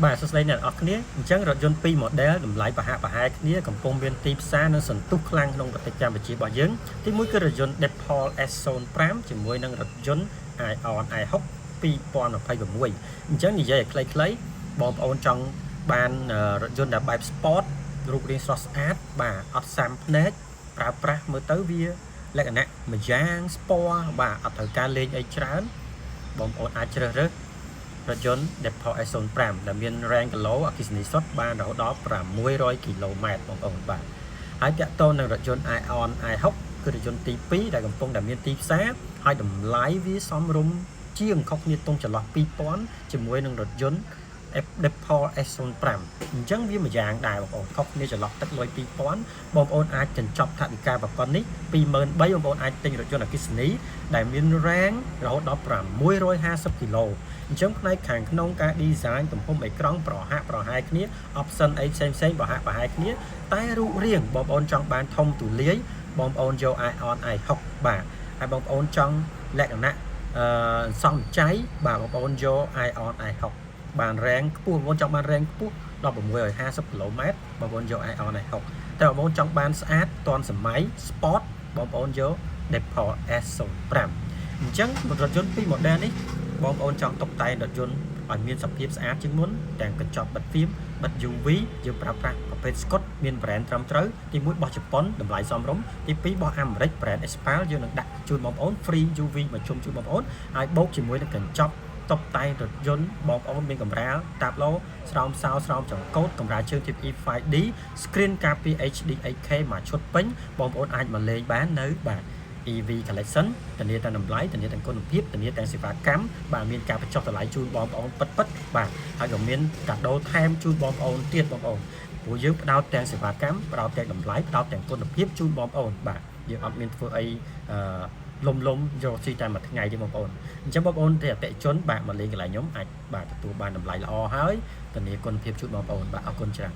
បាទសួស្តីអ្នកនរគ្នាអញ្ចឹងរថយន្ត2 model តម្លៃប្រហែលគ្នាកំពុងមានទីផ្សារនិងសន្ទុះខ្លាំងក្នុងប្រទេសកម្ពុជារបស់យើងទីមួយគឺរថយន្ត Deadpool S05 ជាមួយនឹងរថយន្ត Ion i6 2026អញ្ចឹងនិយាយឲ្យខ្លីៗបងប្អូនចង់បានរថយន្តដែលបែប Sport រូបរាងស្រស់ស្អាតបាទអត់សាំភ្នែកប្រើប្រាស់មើលទៅវាលក្ខណៈម្យ៉ាងស្ពណ៌បាទអត់ត្រូវការលេងអីច្រើនបងប្អូនអាចជ្រើសរើសរថយន្ត Deadpool S05 ដែលមាន range គីឡូអគ្គិសនីសុទ្ធបានរហូតដល់600គីឡូម៉ែត្របងប្អូនបាទហើយតាក់ទងនឹងរថយន្ត Ion i6 គឺរថយន្តទី2ដែលកំពុងតែមានទីផ្សារហើយតម្លៃវាសមរម្យជាងខុសគ្នាទង់ចន្លោះ 2000 ជាមួយនឹងរថយន្ត Deadpool S05 អញ្ចឹងវាមួយយ៉ាងដែរបងប្អូនខុសគ្នាចន្លោះទឹកលុយ 2000 បងប្អូនអាចចិញ្ចប់ថវិកាប្រព័ន្ធនេះ 23000 បងប្អូនអាចទិញរថយន្តអគ្គិសនីដែលមាន range រហូតដល់650គីឡូអញ្ចឹងផ្នែកខាងក្នុងការ design ទំហំអេក្រង់ប្រហែលគ្នា option អីផ្សេងប្រហែលគ្នាតែរូបរាងបងប្អូនចង់បានធំទូលាយបងប្អូនយក Ion i6 បាទហើយបងប្អូនចង់លក្ខណៈសំចៃបាទបងប្អូនយក Ion i6 បាន range ខ្ពស់បងប្អូនចង់បាន range ខ្ពស់ដល់650គីឡូម៉ែត្របងប្អូនយក Ion i6 តែបងប្អូនចង់បានស្អាតទាន់សម័យ Sport បងប្អូនយក Deadpool S05 អញ្ចឹងរថយន្តពីរ model នេះបងប្អូនចង់តុបតែងរថយន្តឲ្យមានសភាពស្អាតជាងមុនទាំងកញ្ចក់បិទហ្វៀមបិទ UV យើងប្រើប្រាស់ប្រភេទ Scott មាន brand ត្រឹមត្រូវទី1របស់ជប៉ុនតម្លៃសមរម្យទី2របស់អាមេរិក brand Espal យើងនឹងដាក់ជូនបងប្អូន free UV មកជុំជូនបងប្អូនហើយបូកជាមួយនឹងកញ្ចក់តុបតែងរថយន្តបងប្អូនមានកម្រាលតាបឡូស្រោមសោស្រោមចង្កូតកម្រាលជើង Type E 5D screen ការពារ HD 8K មួយឈុតពេញបងប្អូនអាចមកលេងបាននៅបាទ EV Collection ធានាទាំងតម្លៃធានាទាំងគុណភាពធានាទាំងសេវាកម្មបាទមានការបញ្ចុះតម្លៃជូនបងប្អូនពិតបាទហើយក៏មានកាដូថែមជូនបងប្អូនទៀតបងប្អូនព្រោះយើងផ្ដោតទាំងសេវាកម្មផ្ដោតទាំងតម្លៃផ្ដោតទាំងគុណភាពជូនបងប្អូនបាទយើងអត់មានធ្វើអីលំយកស៊ីតែមួយថ្ងៃទេបងប្អូនអញ្ចឹងបងប្អូនដែលអតិជនបាទមកលេងកន្លែងខ្ញុំអាចបាទទទួលបានតម្លៃល្អហើយធានាគុណភាពជូនបងប្អូនបាទអរគុណច្រើន